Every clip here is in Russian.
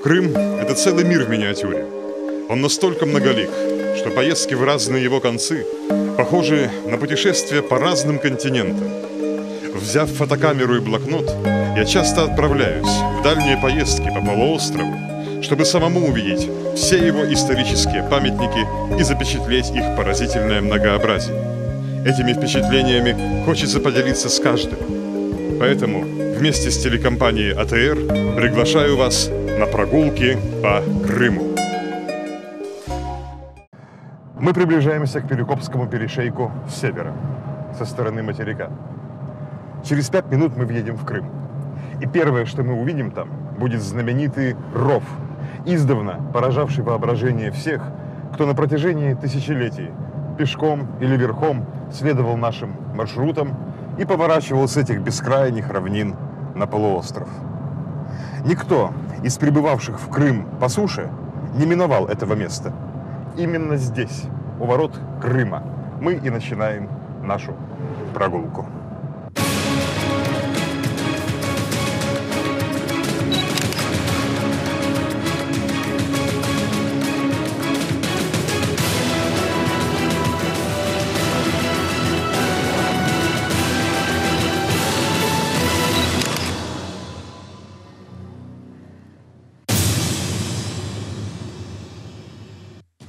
Крым – это целый мир в миниатюре. Он настолько многолик, что поездки в разные его концы похожи на путешествия по разным континентам. Взяв фотокамеру и блокнот, я часто отправляюсь в дальние поездки по полуострову, чтобы самому увидеть все его исторические памятники и запечатлеть их поразительное многообразие. Этими впечатлениями хочется поделиться с каждым. Поэтому вместе с телекомпанией АТР приглашаю вас на прогулки по Крыму. Мы приближаемся к Перекопскому перешейку с севера, со стороны материка. Через 5 минут мы въедем в Крым. И первое, что мы увидим там, будет знаменитый ров, издавна поражавший воображение всех, кто на протяжении тысячелетий пешком или верхом следовал нашим маршрутам и поворачивал с этих бескрайних равнин на полуостров. Никто из прибывавших в Крым по суше не миновал этого места. Именно здесь, у ворот Крыма, мы и начинаем нашу прогулку.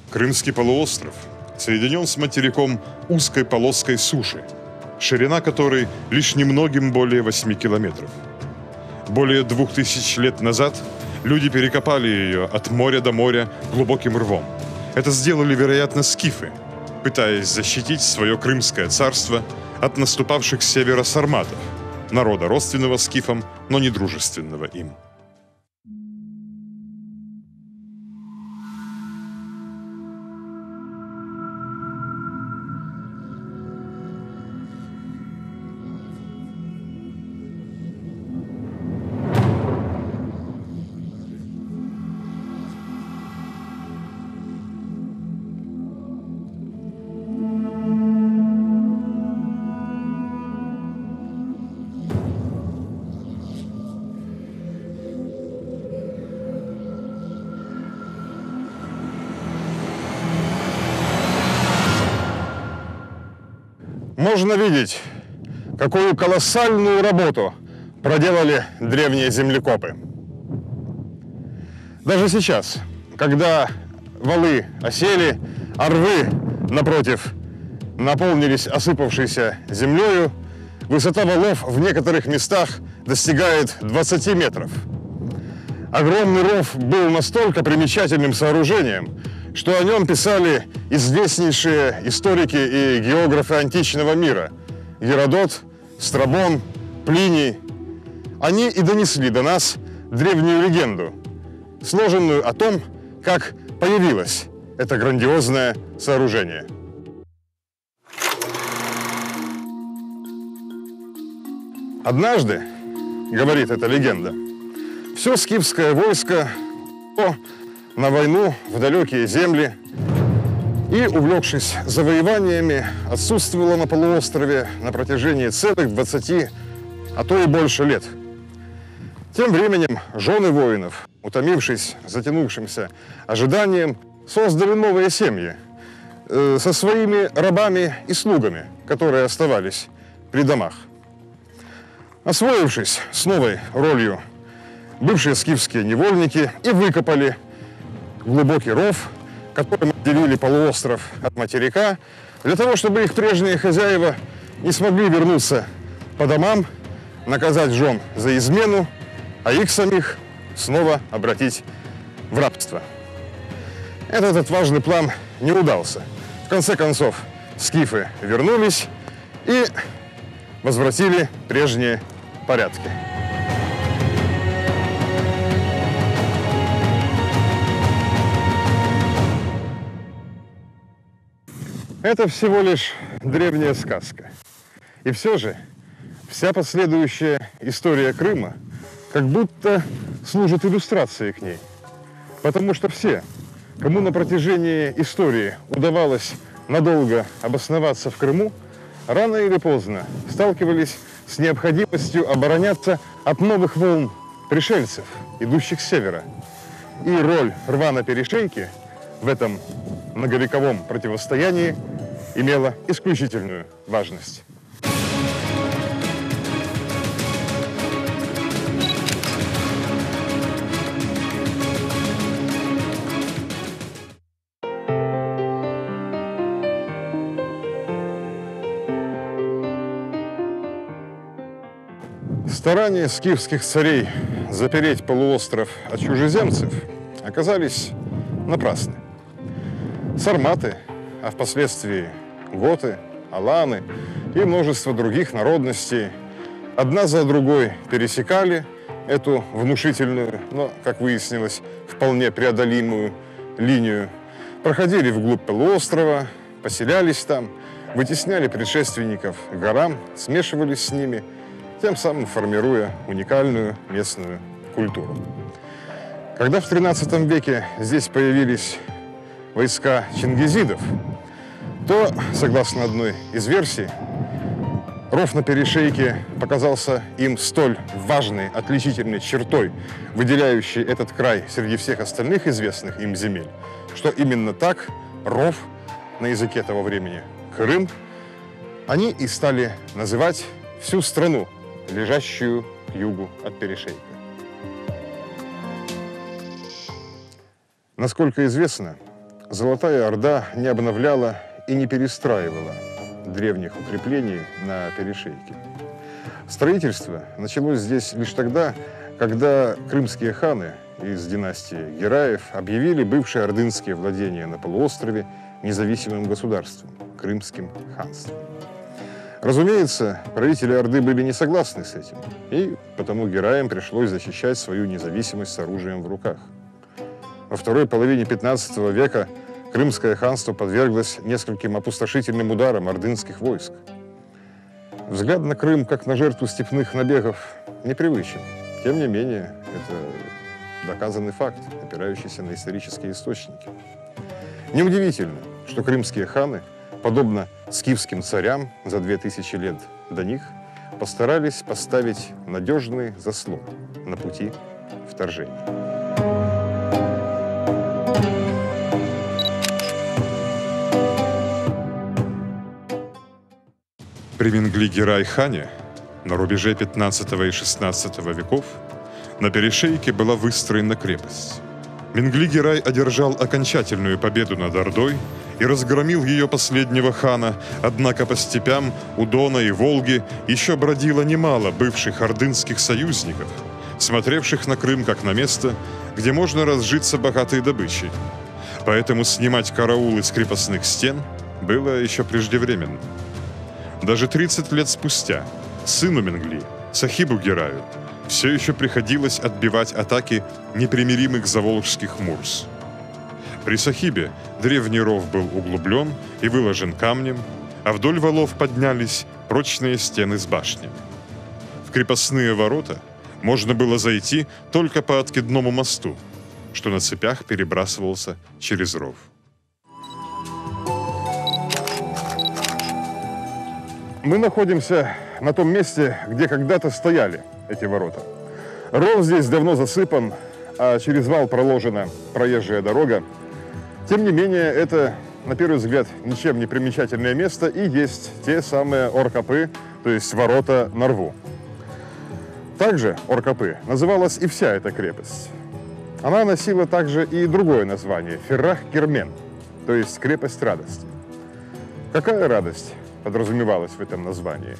Крымский полуостров соединен с материком узкой полоской суши, ширина которой лишь немногим более 8 километров. Более 2000 лет назад люди перекопали ее от моря до моря глубоким рвом. Это сделали, вероятно, скифы, пытаясь защитить свое Крымское царство от наступавших с севера сарматов, народа родственного скифам, но не дружественного им. Можно видеть, какую колоссальную работу проделали древние землекопы. Даже сейчас, когда валы осели, а рвы, напротив, наполнились осыпавшейся землею, высота валов в некоторых местах достигает 20 метров. Огромный ров был настолько примечательным сооружением, что о нем писали известнейшие историки и географы античного мира – Геродот, Страбон, Плиний. Они и донесли до нас древнюю легенду, сложенную о том, как появилось это грандиозное сооружение. Однажды, говорит эта легенда, все скифское войско на войну в далекие земли и, увлекшись завоеваниями, отсутствовало на полуострове на протяжении целых 20, а то и больше лет. Тем временем жены воинов, утомившись затянувшимся ожиданием, создали новые семьи со своими рабами и слугами, которые оставались при домах. Освоившись с новой ролью, бывшие скифские невольники и выкопали глубокий ров, которым отделили полуостров от материка, для того, чтобы их прежние хозяева не смогли вернуться по домам, наказать жен за измену, а их самих снова обратить в рабство. Этот отважный план не удался. В конце концов, скифы вернулись и возвратили прежние порядки. Это всего лишь древняя сказка. И все же вся последующая история Крыма как будто служит иллюстрацией к ней. Потому что все, кому на протяжении истории удавалось надолго обосноваться в Крыму, рано или поздно сталкивались с необходимостью обороняться от новых волн пришельцев, идущих с севера. И роль рва на перешейке в этом многовековом противостоянии имела исключительную важность. Старания скифских царей запереть полуостров от чужеземцев оказались напрасны. Сарматы, а впоследствии готы, аланы и множество других народностей одна за другой пересекали эту внушительную, но, как выяснилось, вполне преодолимую линию, проходили вглубь полуострова, поселялись там, вытесняли предшественников к горам, смешивались с ними, тем самым формируя уникальную местную культуру. Когда в XIII веке здесь появились войска чингизидов, то, согласно одной из версий, ров на перешейке показался им столь важной, отличительной чертой, выделяющей этот край среди всех остальных известных им земель, что именно так ров на языке того времени Крым они и стали называть всю страну, лежащую к югу от перешейка. Насколько известно, Золотая Орда не обновляла и не перестраивала древних укреплений на перешейке. Строительство началось здесь лишь тогда, когда крымские ханы из династии Гераев объявили бывшие ордынские владения на полуострове независимым государством – Крымским ханством. Разумеется, правители Орды были не согласны с этим, и потому Гераям пришлось защищать свою независимость с оружием в руках. Во второй половине XV века Крымское ханство подверглось нескольким опустошительным ударам ордынских войск. Взгляд на Крым как на жертву степных набегов непривычен. Тем не менее, это доказанный факт, опирающийся на исторические источники. Неудивительно, что крымские ханы, подобно скифским царям за 2000 лет до них, постарались поставить надежный заслон на пути вторжения. При Менгли-Герай-хане на рубеже 15 и 16 веков на перешейке была выстроена крепость. Менгли-Герай одержал окончательную победу над Ордой и разгромил ее последнего хана, однако по степям у Дона и Волги еще бродило немало бывших ордынских союзников, смотревших на Крым как на место, где можно разжиться богатой добычей. Поэтому снимать караул из крепостных стен было еще преждевременно. Даже 30 лет спустя сыну Менгли, Сахибу Гераю, все еще приходилось отбивать атаки непримиримых заволжских мурс. При Сахибе древний ров был углублен и выложен камнем, а вдоль валов поднялись прочные стены с башнями. В крепостные ворота можно было зайти только по откидному мосту, что на цепях перебрасывался через ров. Мы находимся на том месте, где когда-то стояли эти ворота. Ров здесь давно засыпан, а через вал проложена проезжая дорога. Тем не менее, это, на первый взгляд, ничем не примечательное место и есть те самые Оркапы, то есть ворота на рву. Также Оркапы называлась и вся эта крепость. Она носила также и другое название – Феррах-Кермен, то есть крепость радости. Какая радость подразумевалась в этом названии?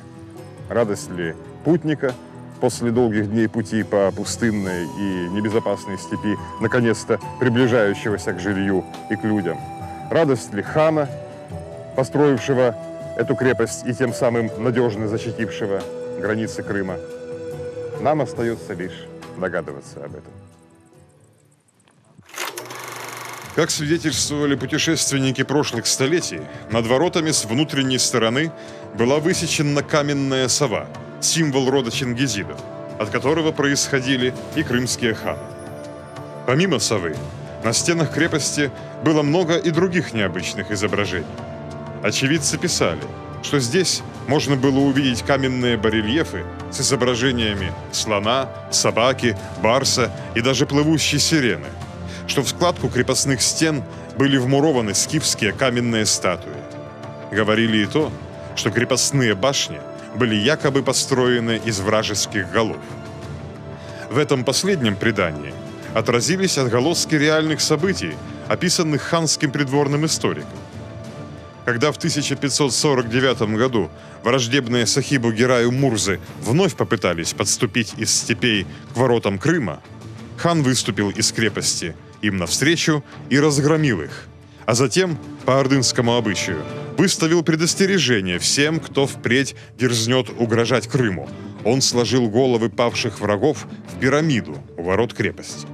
Радость ли путника после долгих дней пути по пустынной и небезопасной степи, наконец-то приближающегося к жилью и к людям? Радость ли хана, построившего эту крепость и тем самым надежно защитившего границы Крыма? Нам остается лишь догадываться об этом. Как свидетельствовали путешественники прошлых столетий, над воротами с внутренней стороны была высечена каменная сова, символ рода чингизидов, от которого происходили и крымские ханы. Помимо совы, на стенах крепости было много и других необычных изображений. Очевидцы писали, что здесь можно было увидеть каменные барельефы с изображениями слона, собаки, барса и даже плывущей сирены, что в складку крепостных стен были вмурованы скифские каменные статуи. Говорили и то, что крепостные башни были якобы построены из вражеских голов. В этом последнем предании отразились отголоски реальных событий, описанных ханским придворным историком. Когда в 1549 году враждебные Сахибу Гераю Мурзы вновь попытались подступить из степей к воротам Крыма, хан выступил из крепости им навстречу и разгромил их, а затем, по ордынскому обычаю, выставил предостережение всем, кто впредь дерзнет угрожать Крыму. Он сложил головы павших врагов в пирамиду у ворот крепости.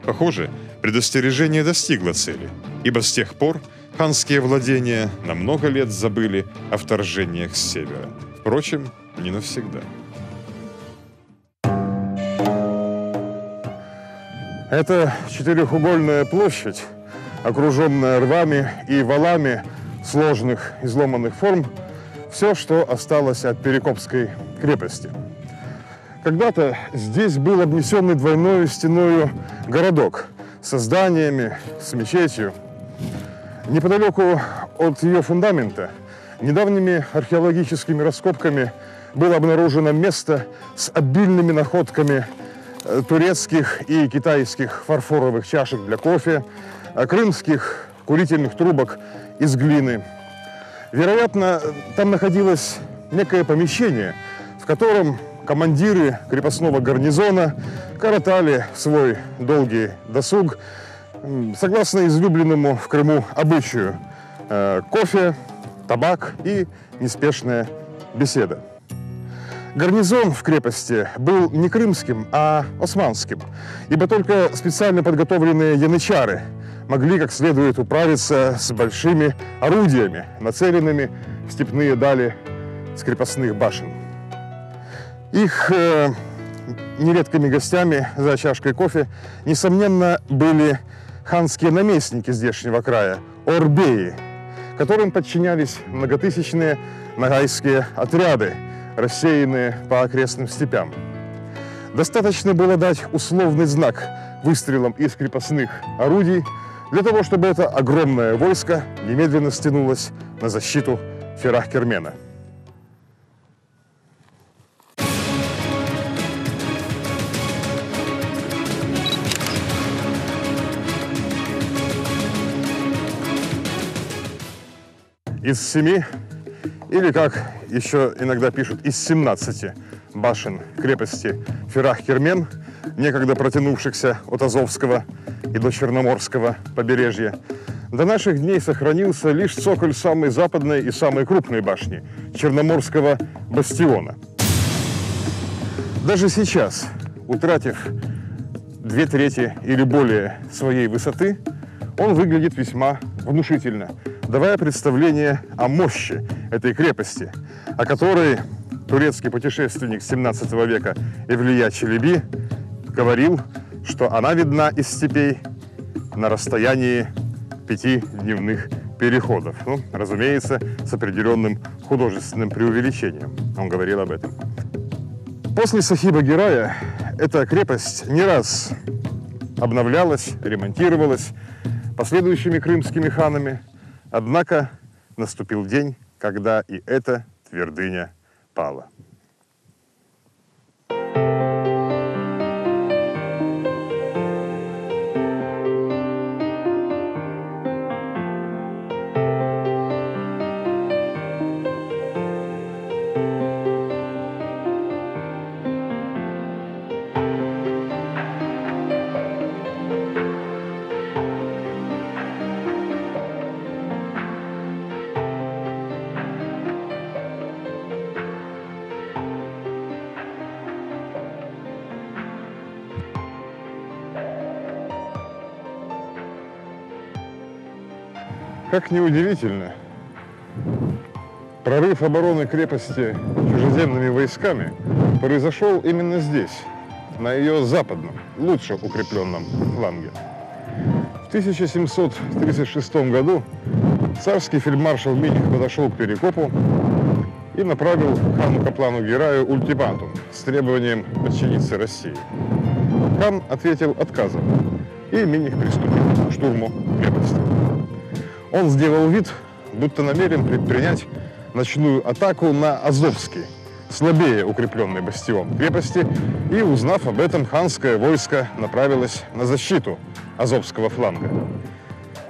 Похоже, предостережение достигло цели, ибо с тех пор ханские владения на много лет забыли о вторжениях с севера. Впрочем, не навсегда. Это четырехугольная площадь, окруженная рвами и валами сложных изломанных форм, все, что осталось от Перекопской крепости. Когда-то здесь был обнесенный двойной стеною городок со зданиями, с мечетью. Неподалеку от ее фундамента недавними археологическими раскопками было обнаружено место с обильными находками турецких и китайских фарфоровых чашек для кофе, крымских курительных трубок из глины. Вероятно, там находилось некое помещение, в котором командиры крепостного гарнизона коротали свой долгий досуг, согласно излюбленному в Крыму обычаю: кофе, табак и неспешная беседа. Гарнизон в крепости был не крымским, а османским, ибо только специально подготовленные янычары могли как следует управиться с большими орудиями, нацеленными в степные дали с крепостных башен. Их нередкими гостями за чашкой кофе, несомненно, были ханские наместники здешнего края, орбеи, которым подчинялись многотысячные ногайские отряды, рассеянные по окрестным степям. Достаточно было дать условный знак выстрелом из крепостных орудий для того, чтобы это огромное войско немедленно стянулось на защиту Ферах-Кермена. Из 7, или, как еще иногда пишут, из 17 башен крепости Ферах-Кермен, некогда протянувшихся от Азовского и до Черноморского побережья, до наших дней сохранился лишь цоколь самой западной и самой крупной башни – Черноморского бастиона. Даже сейчас, утратив 2/3 или более своей высоты, он выглядит весьма внушительно, давая представление о мощи этой крепости, о которой турецкий путешественник XVII века Эвлия Челеби говорил, что она видна из степей на расстоянии 5 дневных переходов. Ну, разумеется, с определенным художественным преувеличением. Он говорил об этом. После Сахиба-Герая эта крепость не раз обновлялась, ремонтировалась последующими крымскими ханами. Однако наступил день, когда и эта твердыня пала. Как ни удивительно, прорыв обороны крепости чужеземными войсками произошел именно здесь, на ее западном, лучше укрепленном фланге. В 1736 году царский фельдмаршал Миних подошел к Перекопу и направил хану Каплану Гераю ультиматум с требованием подчиниться России. Хан ответил отказом, и Миних приступил к штурму крепости. Он сделал вид, будто намерен предпринять ночную атаку на Азовский, слабее укрепленный бастион крепости, и, узнав об этом, ханское войско направилось на защиту Азовского фланга.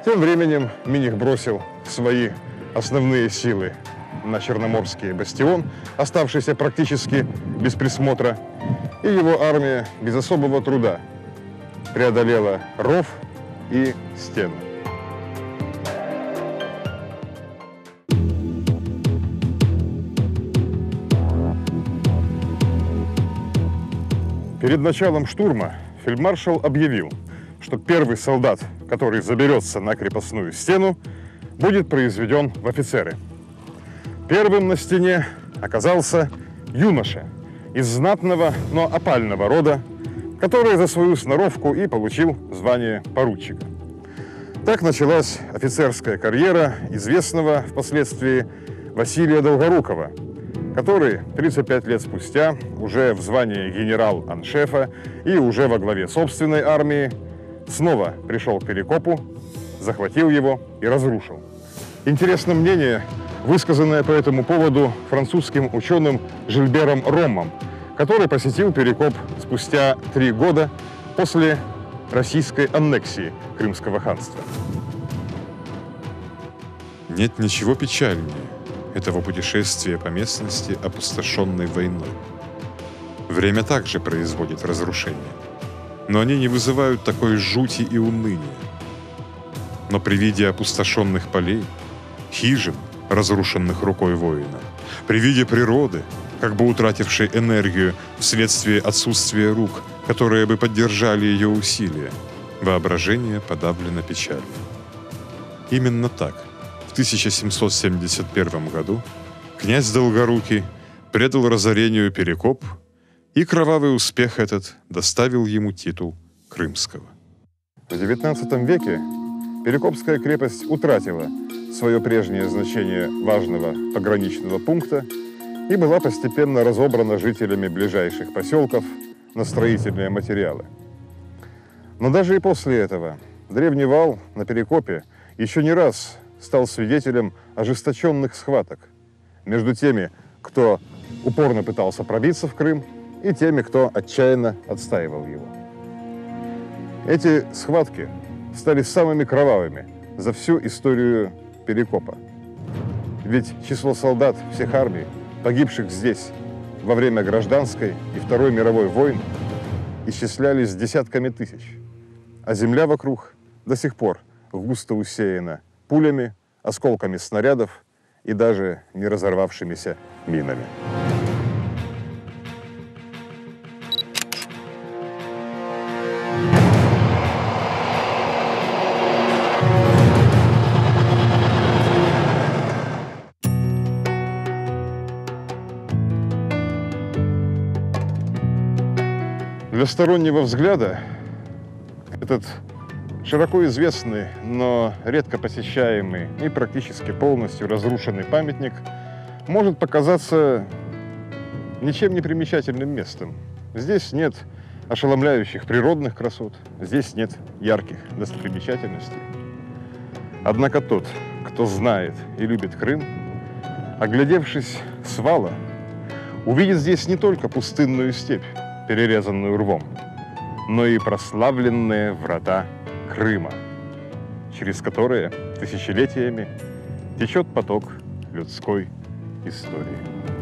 Тем временем Миних бросил свои основные силы на Черноморский бастион, оставшийся практически без присмотра, и его армия без особого труда преодолела ров и стену. Перед началом штурма фельдмаршал объявил, что первый солдат, который заберется на крепостную стену, будет произведен в офицеры. Первым на стене оказался юноша из знатного, но опального рода, который за свою сноровку и получил звание поручика. Так началась офицерская карьера известного впоследствии Василия Долгорукова, который 35 лет спустя, уже в звании генерал-аншефа и уже во главе собственной армии, снова пришел к Перекопу, захватил его и разрушил. Интересно мнение, высказанное по этому поводу французским ученым Жильбером Роммом, который посетил Перекоп спустя 3 года после российской аннексии Крымского ханства. Нет ничего печальнее этого путешествия по местности, опустошенной войной. Время также производит разрушения, но они не вызывают такой жути и уныния. Но при виде опустошенных полей, хижин, разрушенных рукой воина, при виде природы, как бы утратившей энергию вследствие отсутствия рук, которые бы поддержали ее усилия, воображение подавлено печалью. Именно так в 1771 году князь Долгорукий предал разорению Перекоп, и кровавый успех этот доставил ему титул крымского. В XIX веке Перекопская крепость утратила свое прежнее значение важного пограничного пункта и была постепенно разобрана жителями ближайших поселков на строительные материалы. Но даже и после этого древний вал на Перекопе еще не раз стал свидетелем ожесточенных схваток между теми, кто упорно пытался пробиться в Крым, и теми, кто отчаянно отстаивал его. Эти схватки стали самыми кровавыми за всю историю Перекопа. Ведь число солдат всех армий, погибших здесь во время Гражданской и Второй мировой войн, исчислялись десятками тысяч, а земля вокруг до сих пор густо усеяна пулями, осколками снарядов и даже не разорвавшимися минами. Для стороннего взгляда этот широко известный, но редко посещаемый и практически полностью разрушенный памятник может показаться ничем не примечательным местом. Здесь нет ошеломляющих природных красот, здесь нет ярких достопримечательностей. Однако тот, кто знает и любит Крым, оглядевшись с вала, увидит здесь не только пустынную степь, перерезанную рвом, но и прославленные врата Крыма, через которые тысячелетиями течет поток людской истории.